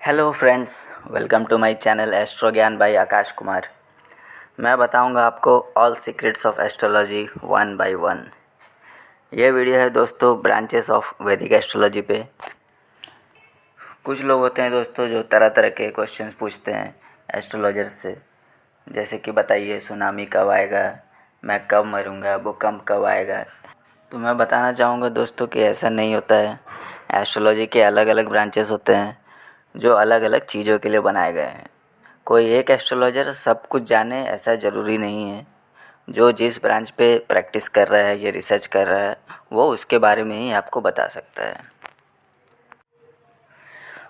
Hello friends, welcome to my channel astro Gyan by Aakash Kumar. मैं बताऊंगा आपको all secrets of astrology one by one. ये video है दोस्तों ब्रांचेस ऑफ वैदिक एस्ट्रोलॉजी पे। कुछ लोग होते हैं दोस्तों जो तरह तरह के क्वेश्चंस पूछते हैं एस्ट्रोलॉजर से, जैसे कि बताइए सुनामी कब आएगा, मैं कब मरूंगा, भूकंप कब आएगा। तो मैं बताना चाहूँगा दोस्तों कि ऐसा नहीं होता है। एस्ट्रोलॉजी के अलग अलग ब्रांचेस होते हैं जो अलग अलग चीज़ों के लिए बनाए गए हैं। कोई एक एस्ट्रोलॉजर सब कुछ जाने ऐसा ज़रूरी नहीं है। जो जिस ब्रांच पे प्रैक्टिस कर रहा है या रिसर्च कर रहा है वो उसके बारे में ही आपको बता सकता है।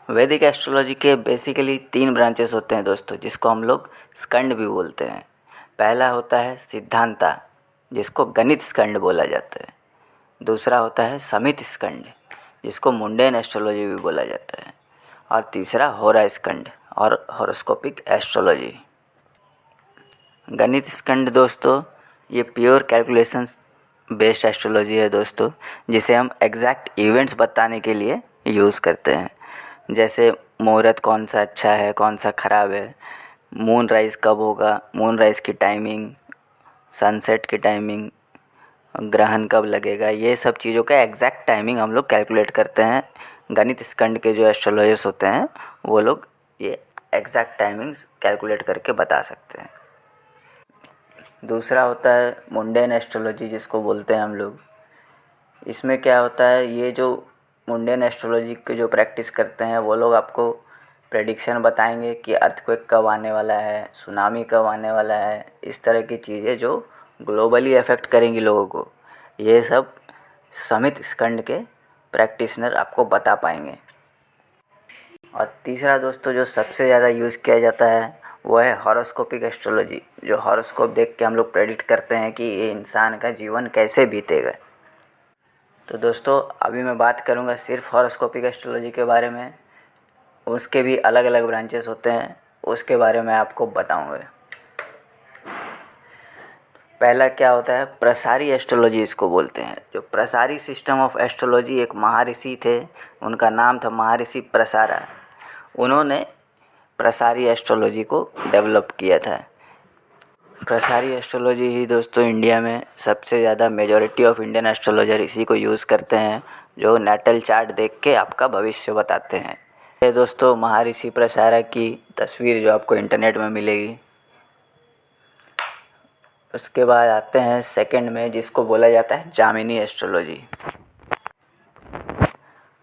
वैदिक एस्ट्रोलॉजी के बेसिकली 3 ब्रांचेस होते हैं दोस्तों, जिसको हम लोग स्कंड भी बोलते हैं। पहला होता है सिद्धांता, जिसको गणित स्कंड बोला जाता है। दूसरा होता है समित स्कंड, जिसको मुंडेन एस्ट्रोलॉजी भी बोला जाता है। और तीसरा होरा स्कंड और हॉरोस्कोपिक एस्ट्रोलॉजी। गणित स्कंड दोस्तों ये प्योर कैलकुलेशंस बेस्ड एस्ट्रोलॉजी है दोस्तों, जिसे हम एग्जैक्ट इवेंट्स बताने के लिए यूज़ करते हैं। जैसे मुहूर्त कौन सा अच्छा है, कौन सा ख़राब है, मून राइज़ कब होगा, मून राइज़ की टाइमिंग, सनसेट की टाइमिंग, ग्रहण कब लगेगा, ये सब चीज़ों का एग्जैक्ट टाइमिंग हम लोग कैलकुलेट करते हैं। गणित स्कंड के जो एस्ट्रोलॉजर्स होते हैं वो लोग ये एग्जैक्ट टाइमिंग्स कैलकुलेट करके बता सकते हैं। दूसरा होता है मुंडेन एस्ट्रोलॉजी, जिसको बोलते हैं हम लोग। इसमें क्या होता है, ये जो मुंडेन एस्ट्रोलॉजी के जो प्रैक्टिस करते हैं वो लोग आपको प्रेडिक्शन बताएंगे कि अर्थक्वेक कब आने वाला है, सुनामी कब आने वाला है। इस तरह की चीज़ें जो ग्लोबली अफेक्ट करेंगी लोगों को, ये सब समित स्कंड के प्रैक्टिशनर आपको बता पाएंगे। और तीसरा दोस्तों जो सबसे ज़्यादा यूज़ किया जाता है वो है हॉरोस्कोपिक एस्ट्रोलॉजी, जो हॉरोस्कोप देख के हम लोग प्रेडिक्ट करते हैं कि ये इंसान का जीवन कैसे बीतेगा। तो दोस्तों अभी मैं बात करूँगा सिर्फ हॉरोस्कोपिक एस्ट्रोलॉजी के बारे में। उसके भी अलग अलग ब्रांचेस होते हैं, उसके बारे में आपको बताऊँगा। पहला क्या होता है, प्रसारी एस्ट्रोलॉजी इसको बोलते हैं। जो प्रसारी सिस्टम ऑफ एस्ट्रोलॉजी, एक महर्षि थे, उनका नाम था महर्षि प्रसारा। उन्होंने प्रसारी एस्ट्रोलॉजी को डेवलप किया था। प्रसारी एस्ट्रोलॉजी ही दोस्तों इंडिया में सबसे ज़्यादा मेजॉरिटी ऑफ इंडियन एस्ट्रोलॉजर इसी को यूज़ करते हैं, जो नेटल चार्ट देख के आपका भविष्य बताते हैं। ये दोस्तों महर्षि प्रसारा की तस्वीर जो आपको इंटरनेट में मिलेगी। उसके बाद आते हैं सेकंड में, जिसको बोला जाता है जामिनी एस्ट्रोलॉजी।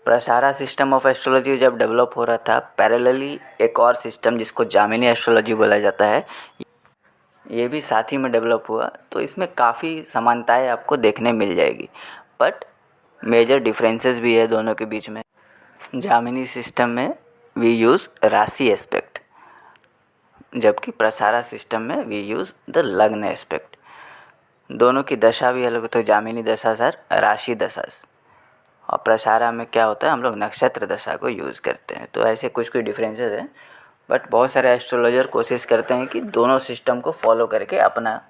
प्रसारा सिस्टम ऑफ एस्ट्रोलॉजी जब डेवलप हो रहा था, पैरेलली एक और सिस्टम जिसको जामिनी एस्ट्रोलॉजी बोला जाता है, ये भी साथ ही में डेवलप हुआ। तो इसमें काफ़ी समानताएं आपको देखने मिल जाएगी, बट मेजर डिफरेंसेस भी है दोनों के बीच में। जामिनी सिस्टम में वी यूज़ राशि एस्पेक्ट, जबकि प्रसारा सिस्टम में वी यूज़ द लग्न एस्पेक्ट। दोनों की दशा भी अलग होती है। जामिनी दशा सर राशि दशा, और प्रसारा में क्या होता है, हम लोग नक्षत्र दशा को यूज़ करते हैं। तो ऐसे कुछ कुछ डिफरेंसेस हैं, बट बहुत सारे एस्ट्रोलॉजर कोशिश करते हैं कि दोनों सिस्टम को फॉलो करके अपना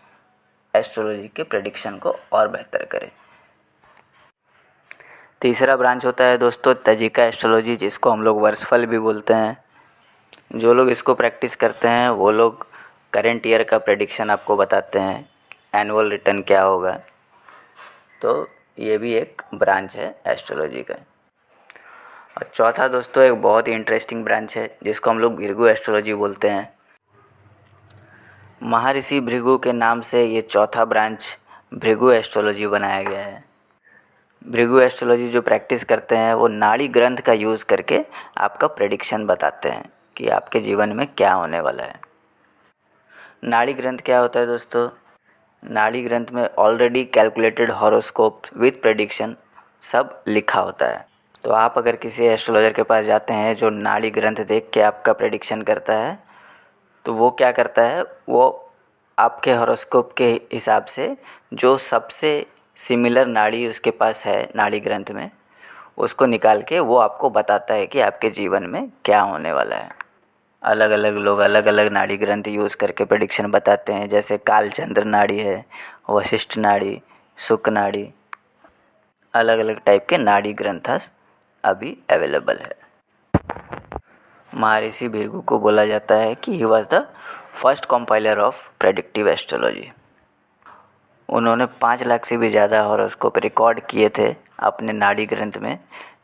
एस्ट्रोलॉजी के प्रेडिक्शन को और बेहतर करें। तीसरा ब्रांच होता है दोस्तों तजिका एस्ट्रोलॉजी, जिसको हम लोग वर्षफल भी बोलते हैं। जो लोग इसको प्रैक्टिस करते हैं वो लोग करेंट ईयर का प्रेडिक्शन आपको बताते हैं, एनुअल रिटर्न क्या होगा। तो ये भी एक ब्रांच है एस्ट्रोलॉजी का। और चौथा दोस्तों एक बहुत ही इंटरेस्टिंग ब्रांच है, जिसको हम लोग भृगु एस्ट्रोलॉजी बोलते हैं। महर्षि भृगु के नाम से ये चौथा ब्रांच भृगु एस्ट्रोलॉजी बनाया गया है। भृगु एस्ट्रोलॉजी जो प्रैक्टिस करते हैं वो नाड़ी ग्रंथ का यूज़ करके आपका प्रेडिक्शन बताते हैं कि आपके जीवन में क्या होने वाला है। नाड़ी ग्रंथ क्या होता है दोस्तों, नाड़ी ग्रंथ में already calculated horoscope with prediction सब लिखा होता है। तो आप अगर किसी एस्ट्रोलॉजर के पास जाते हैं जो नाड़ी ग्रंथ देख के आपका प्रेडिक्शन करता है, तो वो क्या करता है, वो आपके हॉरोस्कोप के हिसाब से जो सबसे सिमिलर नाड़ी उसके पास है नाड़ी ग्रंथ में, उसको निकाल के वो आपको बताता है कि आपके जीवन में क्या होने वाला है। अलग अलग लोग अलग अलग नाड़ी ग्रंथ यूज़ करके प्रेडिक्शन बताते हैं, जैसे कालचंद्र नाड़ी है, वशिष्ठ नाड़ी, शुक नाड़ी, अलग अलग टाइप के नाड़ी ग्रंथस अभी अवेलेबल है। महर्षि भृगु को बोला जाता है कि he was the first compiler of predictive astrology. उन्होंने 5 लाख से भी ज़्यादा हॉरोस्कोप रिकॉर्ड किए थे अपने नाड़ी ग्रंथ में,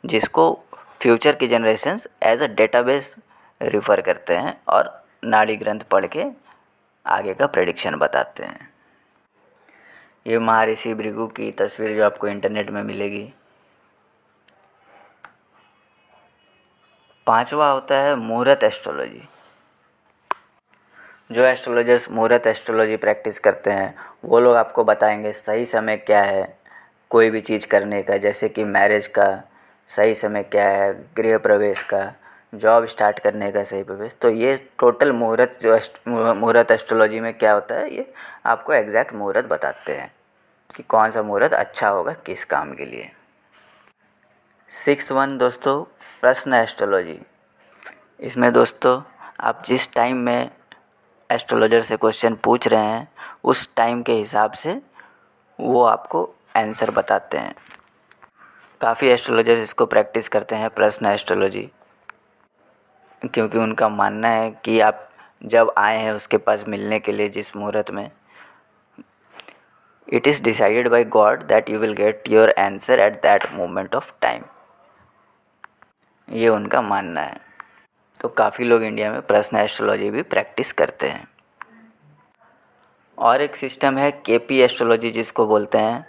जिसको फ्यूचर की generations as a database refer करते हैं और नाड़ी ग्रंथ पढ़ के आगे का प्रेडिक्शन बताते हैं। ये महर्षि भृगु की तस्वीर जो आपको इंटरनेट में मिलेगी। 5वां होता है मुहूर्त एस्ट्रोलॉजी। जो एस्ट्रोलॉजर्स मुहूर्त एस्ट्रोलॉजी प्रैक्टिस करते हैं वो लोग आपको बताएंगे सही समय क्या है कोई भी चीज़ करने का, जैसे कि मैरिज का सही समय क्या है, गृह प्रवेश का, जॉब स्टार्ट करने का सही प्रवेश। तो ये टोटल मुहूर्त जो मुहूर्त एस्ट्रोलॉजी में क्या होता है, ये आपको एग्जैक्ट मुहूर्त बताते हैं कि कौन सा मुहूर्त अच्छा होगा किस काम के लिए। 6th वन दोस्तों प्रश्न एस्ट्रोलॉजी। इसमें दोस्तों आप जिस टाइम में एस्ट्रोलॉजर से क्वेश्चन पूछ रहे हैं उस टाइम के हिसाब से वो आपको आंसर बताते हैं। काफ़ी एस्ट्रोलॉजर्स इसको प्रैक्टिस करते हैं प्रश्न एस्ट्रोलॉजी, क्योंकि उनका मानना है कि आप जब आए हैं उसके पास मिलने के लिए जिस मुहूर्त में, it is decided by God that you will get your answer at that moment of time. ये उनका मानना है। तो काफ़ी लोग इंडिया में प्रश्न एस्ट्रोलॉजी भी प्रैक्टिस करते हैं। और एक सिस्टम है केपी एस्ट्रोलॉजी जिसको बोलते हैं।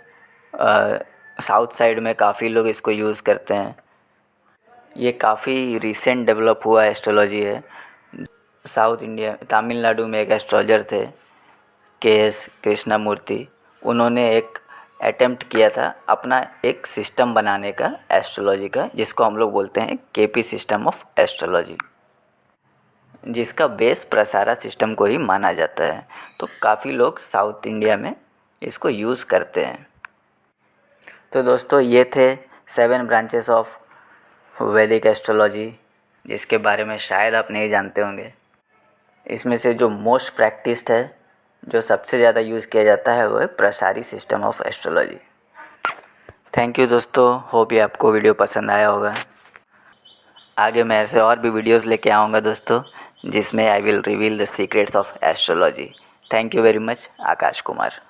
साउथ साइड में काफ़ी लोग इसको यूज़ करते हैं। ये काफ़ी रिसेंट डेवलप हुआ एस्ट्रोलॉजी है। साउथ इंडिया तमिलनाडु में एक एस्ट्रोलॉजर थे KS कृष्णमूर्ति। उन्होंने एक अटेम्प्ट किया था अपना एक सिस्टम बनाने का एस्ट्रोलॉजी का, जिसको हम लोग बोलते हैं केपी सिस्टम ऑफ एस्ट्रोलॉजी, जिसका बेस प्रसारा सिस्टम को ही माना जाता है। तो काफ़ी लोग साउथ इंडिया में इसको यूज़ करते हैं। तो दोस्तों ये थे 7 ब्रांचेस ऑफ वैदिक एस्ट्रोलॉजी, जिसके बारे में शायद आप नहीं जानते होंगे। इसमें से जो मोस्ट प्रैक्टिस्ड है, जो सबसे ज़्यादा यूज़ किया जाता है, वो है Parashari system of astrology. Thank you दोस्तों, होप ये आपको वीडियो पसंद आया होगा। आगे मैं ऐसे और भी वीडियोस लेके आऊँगा दोस्तों, जिसमें I will reveal the secrets of astrology. Thank you very much. Akash Kumar.